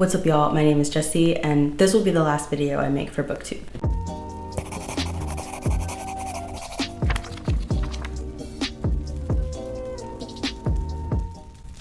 What's up, y'all? My name is Jessie, and this will be the last video I make for booktube.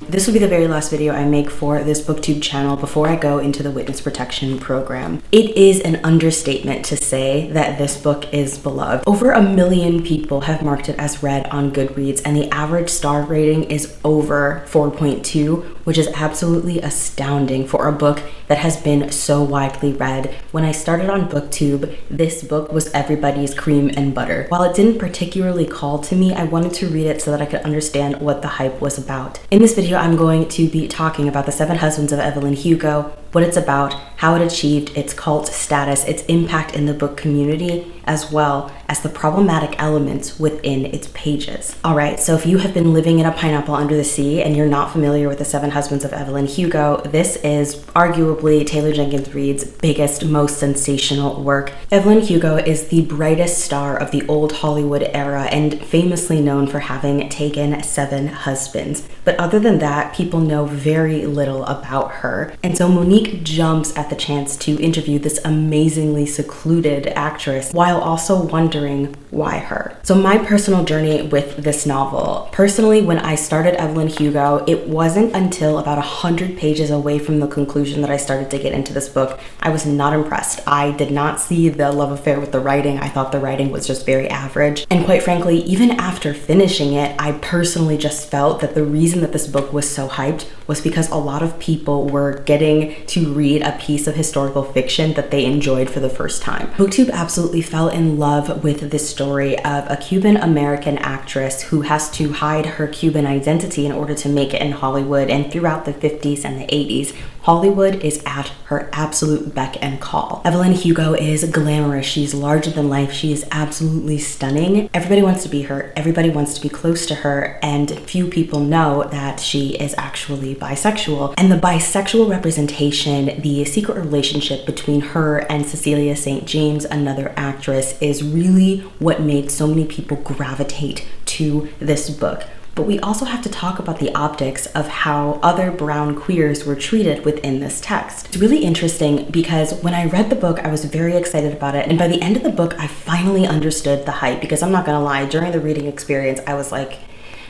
This will be the very last video I make for this booktube channel before I go into the witness protection program. It is an understatement to say that this book is beloved. Over 1 million people have marked it as read on Goodreads, and the average star rating is over 4.2, which is absolutely astounding for a book that has been so widely read. When I started on booktube, this book was everybody's cream and butter. While it didn't particularly call to me, I wanted to read it so that I could understand what the hype was about. In this video, I'm going to be talking about The 7 Husbands of Evelyn Hugo, what it's about, how it achieved its cult status, its impact in the book community, as well as the problematic elements within its pages. Alright, so if you have been living in a pineapple under the sea and you're not familiar with The 7 Husbands of Evelyn Hugo, this is arguably Taylor Jenkins Reid's biggest, most sensational work. Evelyn Hugo is the brightest star of the old Hollywood era and famously known for having taken 7 husbands. But other than that, people know very little about her. And so Monique jumps at the chance to interview this amazingly secluded actress while also wondering why her. So my personal journey with this novel. Personally, when I started Evelyn Hugo, it wasn't until about 100 pages away from the conclusion that I started to get into this book. I was not impressed. I did not see the love affair with the writing. I thought the writing was just very average. And quite frankly, even after finishing it, I personally just felt that the reason that this book was so hyped was because a lot of people were getting to read a piece of historical fiction that they enjoyed for the first time. Booktube absolutely fell in love with this story of a Cuban-American actress who has to hide her Cuban identity in order to make it in Hollywood, and throughout the 50s and the 80s, Hollywood is at her absolute beck and call. Evelyn Hugo is glamorous, she's larger than life, she is absolutely stunning. Everybody wants to be her, everybody wants to be close to her, and few people know that she is actually bisexual. And the bisexual representation, the secret relationship between her and Cecilia St. James, another actress, is really what made so many people gravitate to this book. But we also have to talk about the optics of how other brown queers were treated within this text. It's really interesting because when I read the book, I was very excited about it. And by the end of the book, I finally understood the hype, because I'm not gonna lie, during the reading experience, I was like,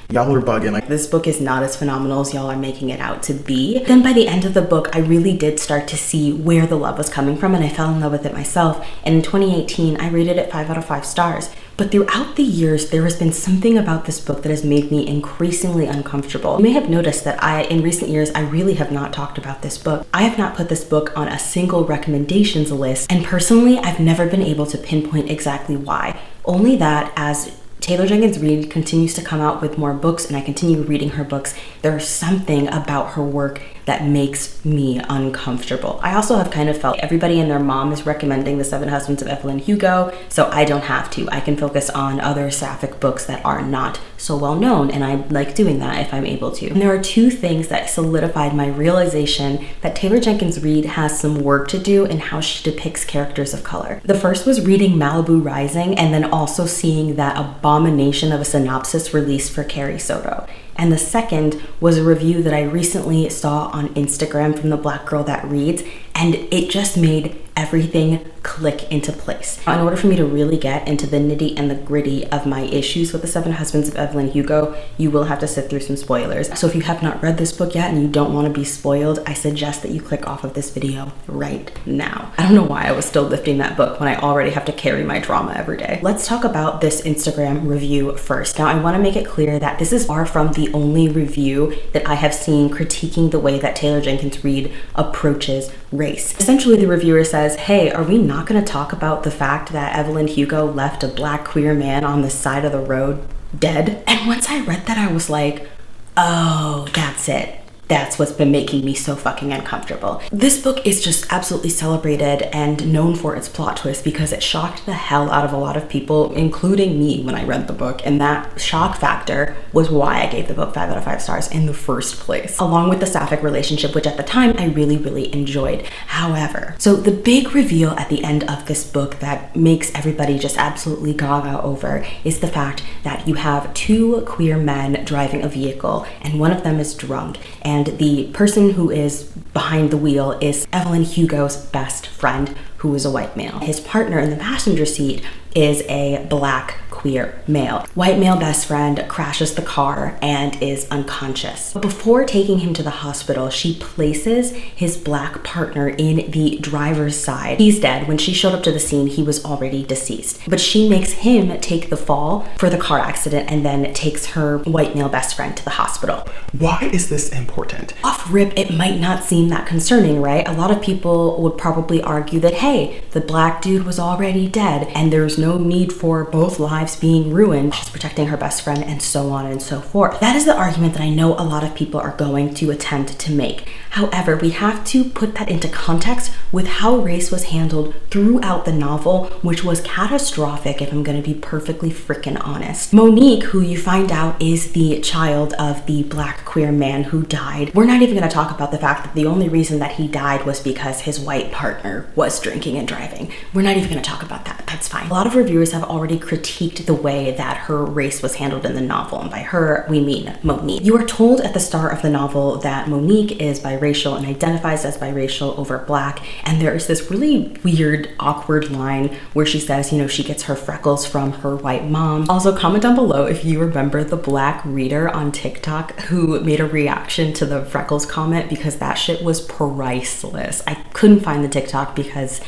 y'all are bugging. This book is not as phenomenal as y'all are making it out to be. Then by the end of the book, I really did start to see where the love was coming from, and I fell in love with it myself. And in 2018, I rated it 5 out of 5 stars. But throughout the years, there has been something about this book that has made me increasingly uncomfortable. You may have noticed that in recent years, I really have not talked about this book. I have not put this book on a single recommendations list, and personally, I've never been able to pinpoint exactly why. Only that as Taylor Jenkins Reid continues to come out with more books and I continue reading her books, there's something about her work that makes me uncomfortable. I also have kind of felt everybody and their mom is recommending The 7 Husbands of Evelyn Hugo, so I don't have to. I can focus on other sapphic books that are not so well known, and I like doing that if I'm able to. And there are 2 things that solidified my realization that Taylor Jenkins Reid has some work to do in how she depicts characters of color. The first was reading Malibu Rising and then also seeing that abomination of a synopsis released for Carrie Soto. And the second was a review that I recently saw on Instagram from the Black Girl That Reads, and it just made everything click into place. In order for me to really get into the nitty and the gritty of my issues with The 7 Husbands of Evelyn Hugo, you will have to sit through some spoilers. So if you have not read this book yet and you don't want to be spoiled, I suggest that you click off of this video right now. I don't know why I was still lifting that book when I already have to carry my drama every day. Let's talk about this Instagram review first. Now, I want to make it clear that this is far from the only review that I have seen critiquing the way that Taylor Jenkins Reid approaches race. Essentially, the reviewer says, hey, are we not going to talk about the fact that Evelyn Hugo left a black queer man on the side of the road dead? And once I read that, I was like, oh, that's it. That's what's been making me so fucking uncomfortable. This book is just absolutely celebrated and known for its plot twist because it shocked the hell out of a lot of people, including me when I read the book, and that shock factor was why I gave the book 5 out of 5 stars in the first place, along with the sapphic relationship, which at the time I really enjoyed. However, so the big reveal at the end of this book that makes everybody just absolutely gaga over is the fact that you have 2 queer men driving a vehicle, and one of them is drunk, and and the person who is behind the wheel is Evelyn Hugo's best friend, who is a white male. His partner in the passenger seat is a black queer male. White male best friend crashes the car and is unconscious. But before taking him to the hospital, she places his black partner in the driver's side. He's dead. When she showed up to the scene, he was already deceased. But she makes him take the fall for the car accident and then takes her white male best friend to the hospital. Why is this important? Off rip, it might not seem that concerning, right? A lot of people would probably argue that, hey, the black dude was already dead and there's no need for both lives being ruined. She's protecting her best friend and so on and so forth. That is the argument that I know a lot of people are going to attempt to make. However, we have to put that into context with how race was handled throughout the novel, which was catastrophic if I'm going to be perfectly freaking honest. Monique, who you find out is the child of the black queer man who died, we're not even going to talk about the fact that the only reason that he died was because his white partner was drinking and driving. We're not even going to talk about that. That's fine. A lot of reviewers have already critiqued the way that her race was handled in the novel, and by her, we mean Monique. You are told at the start of the novel that Monique is biracial and identifies as biracial over black, and there is this really weird, awkward line where she says, you know, she gets her freckles from her white mom. Also, comment down below if you remember the black reader on TikTok who made a reaction to the freckles comment, because that shit was priceless. I couldn't find the TikTok because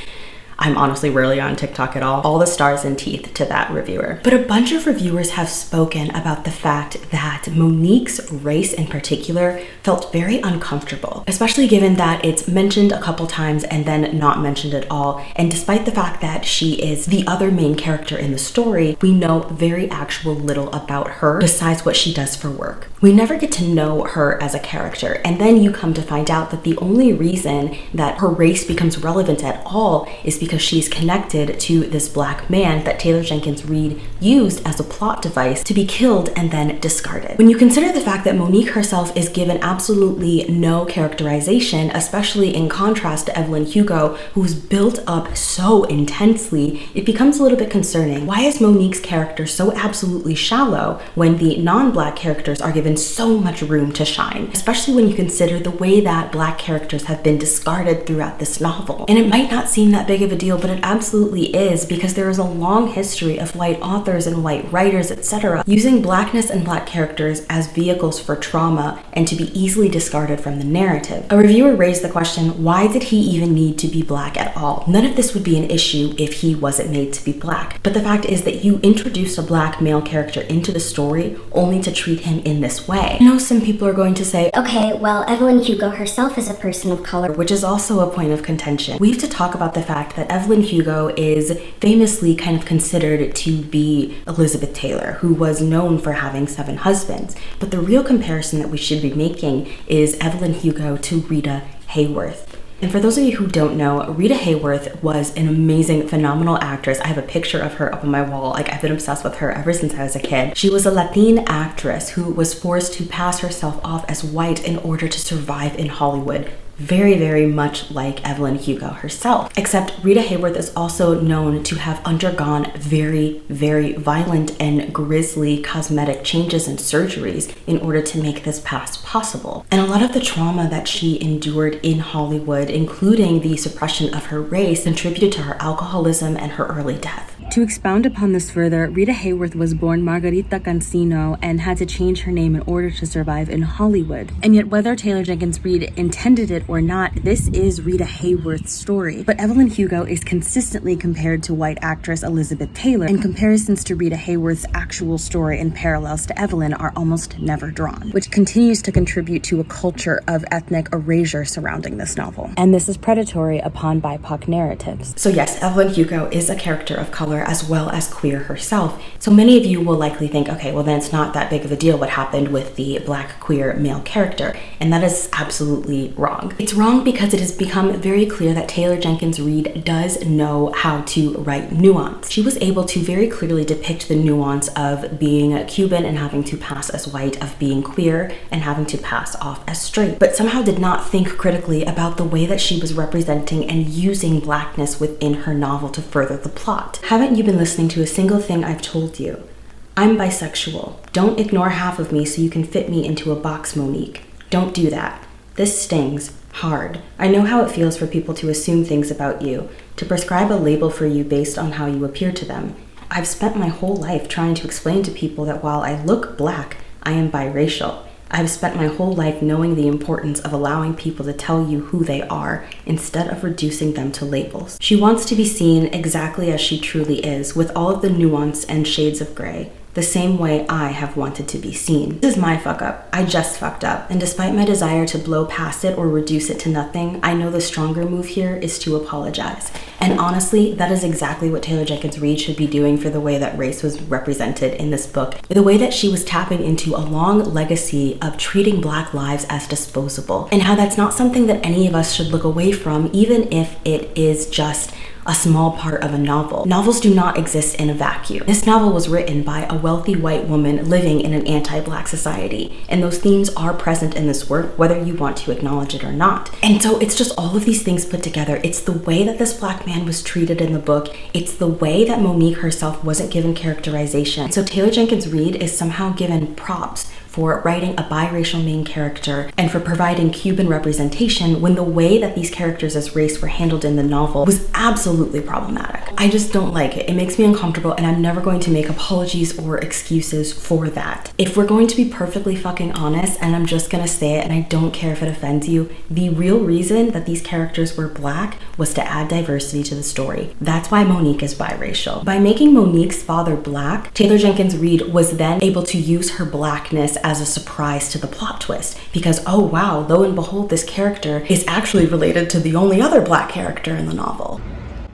I'm honestly rarely on TikTok at all. All the stars and teeth to that reviewer. But a bunch of reviewers have spoken about the fact that Monique's race in particular felt very uncomfortable, especially given that it's mentioned a couple times and then not mentioned at all. And despite the fact that she is the other main character in the story, we know very actual little about her besides what she does for work. We never get to know her as a character. And then you come to find out that the only reason that her race becomes relevant at all is because she's connected to this black man that Taylor Jenkins Reid used as a plot device to be killed and then discarded. When you consider the fact that Monique herself is given absolutely no characterization, especially in contrast to Evelyn Hugo, who's built up so intensely, it becomes a little bit concerning. Why is Monique's character so absolutely shallow when the non-black characters are given so much room to shine, especially when you consider the way that black characters have been discarded throughout this novel? And it might not seem that big of a deal, but it absolutely is, because there is a long history of white authors and white writers, etc., using blackness and black characters as vehicles for trauma and to be easily discarded from the narrative. A reviewer raised the question, why did he even need to be black at all? None of this would be an issue if he wasn't made to be black. But the fact is that you introduce a black male character into the story only to treat him in this way. I know some people are going to say, okay, well, Evelyn Hugo herself is a person of color, which is also a point of contention. We have to talk about the fact that Evelyn Hugo is famously kind of considered to be Elizabeth Taylor, who was known for having 7 husbands. But the real comparison that we should be making is Evelyn Hugo to Rita Hayworth. And for those of you who don't know, Rita Hayworth was an amazing, phenomenal actress. I have a picture of her up on my wall. Like, I've been obsessed with her ever since I was a kid. She was a Latina actress who was forced to pass herself off as white in order to survive in Hollywood. Very, very much like Evelyn Hugo herself. Except Rita Hayworth is also known to have undergone very, very violent and grisly cosmetic changes and surgeries in order to make this past possible. And a lot of the trauma that she endured in Hollywood, including the suppression of her race, contributed to her alcoholism and her early death. To expound upon this further, Rita Hayworth was born Margarita Cancino and had to change her name in order to survive in Hollywood. And yet, whether Taylor Jenkins Reid intended it or not, this is Rita Hayworth's story. But Evelyn Hugo is consistently compared to white actress Elizabeth Taylor, and comparisons to Rita Hayworth's actual story and parallels to Evelyn are almost never drawn, which continues to contribute to a culture of ethnic erasure surrounding this novel. And this is predatory upon BIPOC narratives. So yes, Evelyn Hugo is a character of color as well as queer herself. So many of you will likely think, okay, well then it's not that big of a deal what happened with the black queer male character. And that is absolutely wrong. It's wrong because it has become very clear that Taylor Jenkins Reid does know how to write nuance. She was able to very clearly depict the nuance of being Cuban and having to pass as white, of being queer and having to pass off as straight, but somehow did not think critically about the way that she was representing and using blackness within her novel to further the plot. Haven't you been listening to a single thing I've told you? I'm bisexual. Don't ignore half of me so you can fit me into a box, Monique. Don't do that. This stings hard. I know how it feels for people to assume things about you, to prescribe a label for you based on how you appear to them. I've spent my whole life trying to explain to people that while I look black, I am biracial. I've spent my whole life knowing the importance of allowing people to tell you who they are instead of reducing them to labels. She wants to be seen exactly as she truly is, with all of the nuance and shades of gray, the same way I have wanted to be seen. This is my fuck up. I just fucked up. And despite my desire to blow past it or reduce it to nothing, I know the stronger move here is to apologize. And honestly, that is exactly what Taylor Jenkins Reid should be doing for the way that race was represented in this book. The way that she was tapping into a long legacy of treating Black lives as disposable, and how that's not something that any of us should look away from, even if it is just a small part of a novel. Novels do not exist in a vacuum. This novel was written by a wealthy white woman living in an anti-Black society, and those themes are present in this work, whether you want to acknowledge it or not. And so it's just all of these things put together. It's the way that this Black man was treated in the book. It's the way that Monique herself wasn't given characterization. So Taylor Jenkins Reid is somehow given props for writing a biracial main character and for providing Cuban representation when the way that these characters as race were handled in the novel was absolutely problematic. I just don't like it. It makes me uncomfortable, and I'm never going to make apologies or excuses for that. If we're going to be perfectly fucking honest, and I'm just gonna say it and I don't care if it offends you, the real reason that these characters were Black was to add diversity to the story. That's why Monique is biracial. By making Monique's father Black, Taylor Jenkins Reid was then able to use her Blackness as a surprise to the plot twist, because oh wow, lo and behold, this character is actually related to the only other Black character in the novel.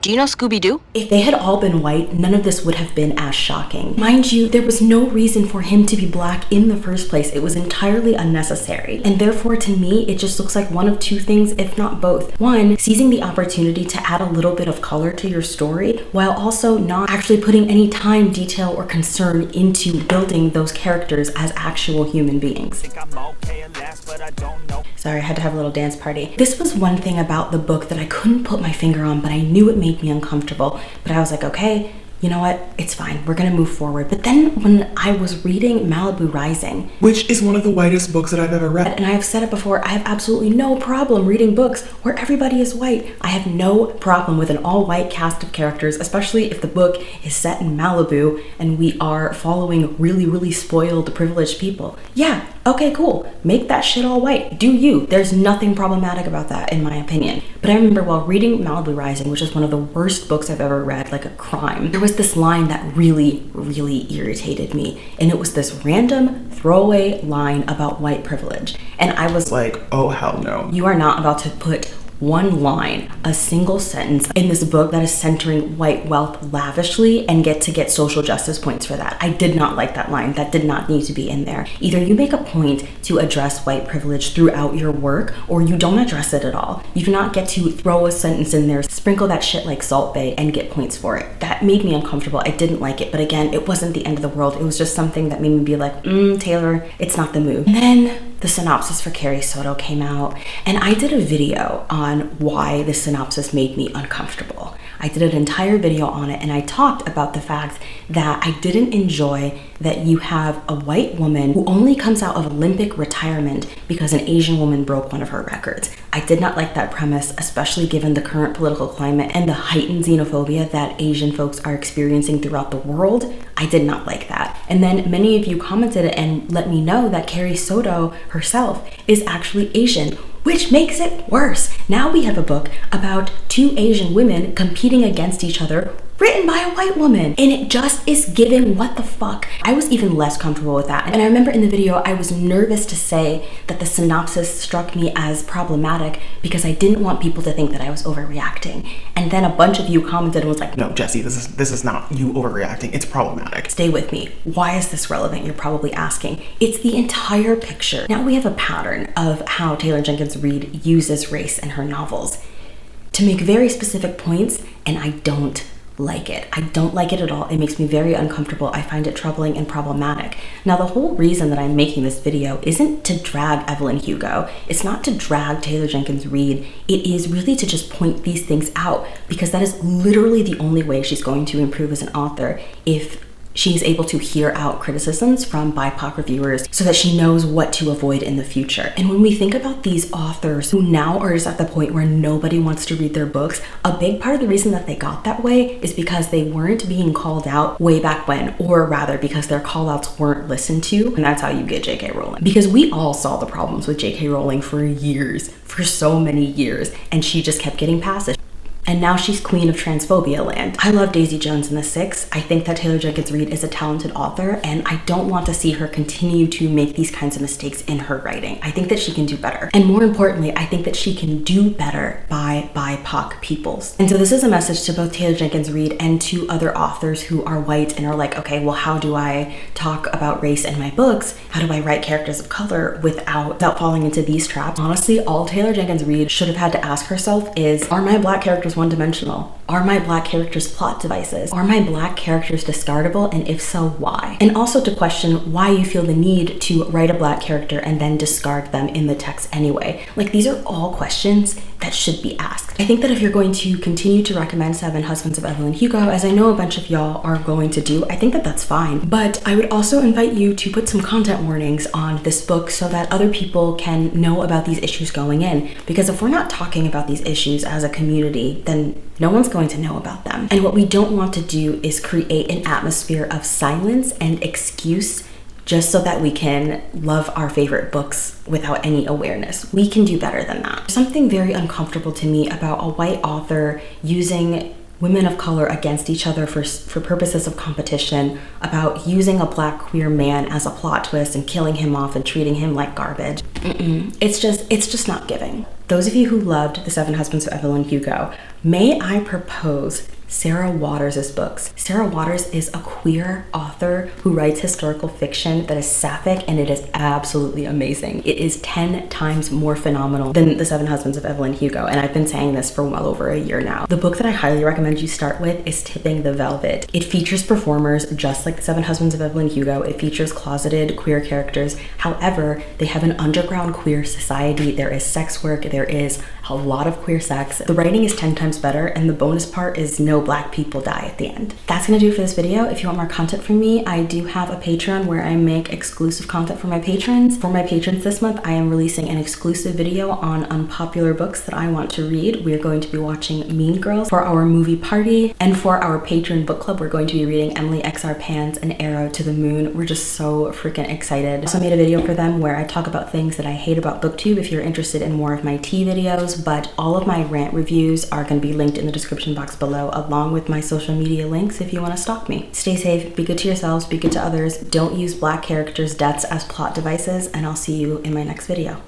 Do you know Scooby-Doo? If they had all been white, none of this would have been as shocking. Mind you, there was no reason for him to be Black in the first place. It was entirely unnecessary. And therefore, to me, it just looks like one of two things, if not both. One, seizing the opportunity to add a little bit of color to your story, while also not actually putting any time, detail, or concern into building those characters as actual human beings. Sorry, I had to have a little dance party. This was one thing about the book that I couldn't put my finger on, but I knew it made me uncomfortable. But I was like, okay, you know what? It's fine. We're gonna move forward. But then when I was reading Malibu Rising, which is one of the whitest books that I've ever read. And I have said it before, I have absolutely no problem reading books where everybody is white. I have no problem with an all-white cast of characters, especially if the book is set in Malibu and we are following really, really spoiled, privileged people. Yeah, okay, cool. Make that shit all white. Do you. There's nothing problematic about that, in my opinion. But I remember while reading Malibu Rising, which is one of the worst books I've ever read, like a crime, there was this line that really, really irritated me. And it was this random throwaway line about white privilege. And I was like, oh hell no. You are not about to put one line, a single sentence in this book that is centering white wealth lavishly and get social justice points for that. I did not like that line. That did not need to be in there. Either you make a point to address white privilege throughout your work, or you don't address it at all. You do not get to throw a sentence in there, sprinkle that shit like Salt Bae, and get points for it. That made me uncomfortable. I didn't like it, but again, it wasn't the end of the world. It was just something that made me be like, Taylor, it's not the move. And then the synopsis for Carrie Soto came out, and I did a video on why the synopsis made me uncomfortable. I did an entire video on it, and I talked about the fact that I didn't enjoy that you have a white woman who only comes out of Olympic retirement because an Asian woman broke one of her records. I did not like that premise, especially given the current political climate and the heightened xenophobia that Asian folks are experiencing throughout the world. I did not like that. And then many of you commented and let me know that Carrie Soto herself is actually Asian, which makes it worse. Now we have a book about two Asian women competing against each other, written by a white woman, and it just is giving what the fuck. I was even less comfortable with that. And I remember in the video, I was nervous to say that the synopsis struck me as problematic because I didn't want people to think that I was overreacting. And then a bunch of you commented and was like, no, Jessie, this is not you overreacting. It's problematic. Stay with me. Why is this relevant? You're probably asking. It's the entire picture. Now we have a pattern of how Taylor Jenkins Reid uses race in her novels to make very specific points, and I don't like it. I don't like it at all. It makes me very uncomfortable. I find it troubling and problematic. Now, the whole reason that I'm making this video isn't to drag Evelyn Hugo. It's not to drag Taylor Jenkins Reid. It is really to just point these things out, because that is literally the only way she's going to improve as an author if She's able to hear out criticisms from BIPOC reviewers so that she knows what to avoid in the future. And when we think about these authors who now are just at the point where nobody wants to read their books, a big part of the reason that they got that way is because they weren't being called out way back when, or rather because their call outs weren't listened to. And that's how you get J.K. Rowling. Because we all saw the problems with J.K. Rowling for years, for so many years, and she just kept getting past it. And now she's queen of transphobia land. I love Daisy Jones and the Six. I think that Taylor Jenkins Reid is a talented author, and I don't want to see her continue to make these kinds of mistakes in her writing. I think that she can do better. And more importantly, I think that she can do better by BIPOC peoples. And so this is a message to both Taylor Jenkins Reid and to other authors who are white and are like, okay, well, how do I talk about race in my books? How do I write characters of color without falling into these traps? Honestly, all Taylor Jenkins Reid should have had to ask herself is, are my black characters one-dimensional? Are my black characters plot devices? Are my black characters discardable? And if so, why? And also to question why you feel the need to write a black character and then discard them in the text anyway. Like, these are all questions that should be asked. I think that if you're going to continue to recommend Seven Husbands of Evelyn Hugo, as I know a bunch of y'all are going to do, I think that that's fine. But I would also invite you to put some content warnings on this book so that other people can know about these issues going in. Because if we're not talking about these issues as a community, then no one's going to know about them. And what we don't want to do is create an atmosphere of silence and excuse just so that we can love our favorite books without any awareness. We can do better than that. There's something very uncomfortable to me about a white author using women of color against each other for purposes of competition, about using a black queer man as a plot twist and killing him off and treating him like garbage. It's just not giving. Those of you who loved The Seven Husbands of Evelyn Hugo, may I propose Sarah Waters' books. Sarah Waters is a queer author who writes historical fiction that is sapphic, and it is absolutely amazing. It is 10 times more phenomenal than The Seven Husbands of Evelyn Hugo, and I've been saying this for well over a year now. The book that I highly recommend you start with is Tipping the Velvet. It features performers just like The Seven Husbands of Evelyn Hugo. It features closeted queer characters. However, they have an underground queer society. There is sex work. There is a lot of queer sex. The writing is 10 times better, and the bonus part is no black people die at the end. That's gonna do it for this video. If you want more content from me, I do have a Patreon where I make exclusive content for my patrons. For my patrons this month, I am releasing an exclusive video on unpopular books that I want to read. We're going to be watching Mean Girls for our movie party, and for our patron book club, we're going to be reading Emily X.R. Pan's An Arrow to the Moon. We're just so freaking excited. I also made a video for them where I talk about things that I hate about BookTube if you're interested in more of my tea videos, but all of my rant reviews are going to be linked in the description box below, along with my social media links if you want to stalk me. Stay safe, be good to yourselves, be good to others, don't use black characters' deaths as plot devices, and I'll see you in my next video.